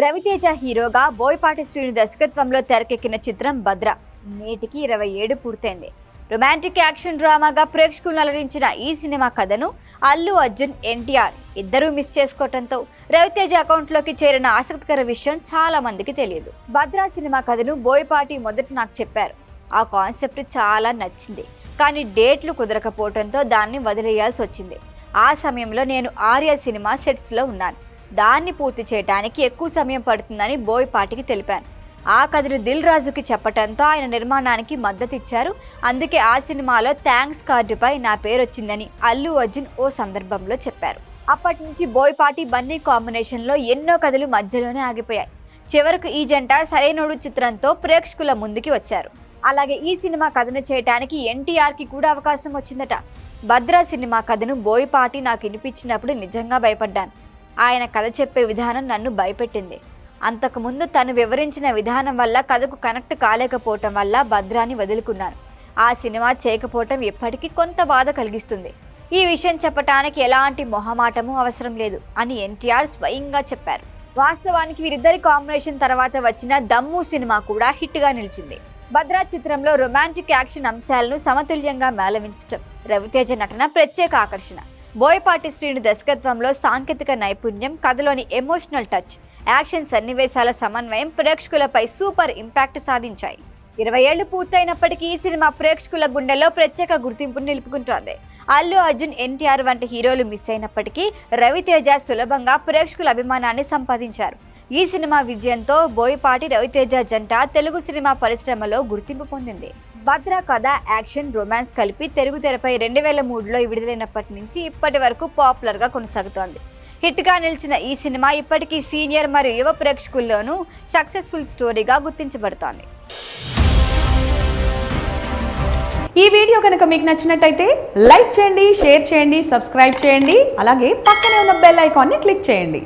రవితేజ హీరోగా బోయపాటి శ్రీను దర్శకత్వంలో తెరకెక్కిన చిత్రం భద్ర నేటికి 27 పూర్తయింది. రొమాంటిక్ యాక్షన్ డ్రామాగా ప్రేక్షకులను అలరించిన ఈ సినిమా కథను అల్లు అర్జున్, ఎన్టీఆర్ ఇద్దరూ మిస్ చేసుకోవడంతో రవితేజ అకౌంట్లోకి చేరిన ఆసక్తికర విషయం చాలా మందికి తెలియదు. భద్ర సినిమా కథను బోయపాటి మొదట నాకు చెప్పారు. ఆ కాన్సెప్ట్ చాలా నచ్చింది, కానీ డేట్లు కుదరకపోవడంతో దాన్ని వదిలేయాల్సి వచ్చింది. ఆ సమయంలో నేను ఆర్య సినిమా సెట్స్లో ఉన్నాను. దాన్ని పూర్తి చేయడానికి ఎక్కువ సమయం పడుతుందని బోయపాటికి తెలిపాను. ఆ కథను దిల్ రాజుకి చెప్పడంతో ఆయన నిర్మాణానికి మద్దతు ఇచ్చారు. అందుకే ఆ సినిమాలో థ్యాంక్స్ కార్డుపై నా పేరు వచ్చిందని అల్లు అర్జున్ ఓ సందర్భంలో చెప్పారు. అప్పటి నుంచి బోయపాటి బన్నీ కాంబినేషన్లో ఎన్నో కథలు మధ్యలోనే ఆగిపోయాయి. చివరకు ఈ జంట సరైనోడు చిత్రంతో ప్రేక్షకుల ముందుకి వచ్చారు. అలాగే ఈ సినిమా కథను చేయడానికి ఎన్టీఆర్కి కూడా అవకాశం వచ్చిందట. భద్ర సినిమా కథను బోయపాటి నాకు వినిపించినప్పుడు నిజంగా భయపడ్డాను. ఆయన కథ చెప్పే విధానం నన్ను భయపెట్టింది. అంతకుముందు తను వివరించిన విధానం వల్ల కథకు కనెక్ట్ కాలేకపోవటం వల్ల భద్రాని వదులుకున్నాను. ఆ సినిమా చేయకపోవటం ఎప్పటికీ కొంత బాధ కలిగిస్తుంది. ఈ విషయం చెప్పటానికి ఎలాంటి మొహమాటము అవసరం లేదు అని ఎన్టీఆర్ స్వయంగా చెప్పారు. వాస్తవానికి వీరిద్దరి కాంబినేషన్ తర్వాత వచ్చిన దమ్ము సినిమా కూడా హిట్గా నిలిచింది. భద్ర చిత్రంలో రొమాంటిక్ యాక్షన్ అంశాలను సమతుల్యంగా మేళవించటం, రవితేజ నటన ప్రత్యేక ఆకర్షణ. బోయపాటి శ్రీను దర్శకత్వంలో సాంకేతిక నైపుణ్యం, కథలోని ఎమోషనల్ టచ్, యాక్షన్ సన్నివేశాల సమన్వయం ప్రేక్షకులపై సూపర్ ఇంపాక్ట్ సాధించాయి. 20 ఏళ్లు పూర్తయినప్పటికీ ఈ సినిమా ప్రేక్షకుల గుండెల్లో ప్రత్యేక గుర్తింపును నిలుపుకుంటోంది. అల్లు అర్జున్, ఎన్టీఆర్ వంటి హీరోలు మిస్ అయినప్పటికీ రవితేజ సులభంగా ప్రేక్షకుల అభిమానాన్ని సంపాదించారు. ఈ సినిమా విజయంతో బోయపాటి, రవితేజ జంట తెలుగు సినిమా పరిశ్రమలో గుర్తింపు పొందింది. భద్ర కథ, యాక్షన్, రొమాన్స్ కలిపి తెలుగు తెరపై 2003లో విడుదలైనప్పటి నుంచి ఇప్పటి వరకు పాపులర్గా కొనసాగుతోంది. హిట్గా నిలిచిన ఈ సినిమా ఇప్పటికీ సీనియర్ మరియు యువ ప్రేక్షకుల్లోనూ సక్సెస్ఫుల్ స్టోరీగా గుర్తించబడుతోంది. ఈ వీడియో కనుక మీకు నచ్చినట్టయితే లైక్ చేయండి, షేర్ చేయండి, సబ్స్క్రైబ్ చేయండి. అలాగే పక్కనే ఉన్న బెల్ ఐకాన్ని క్లిక్ చేయండి.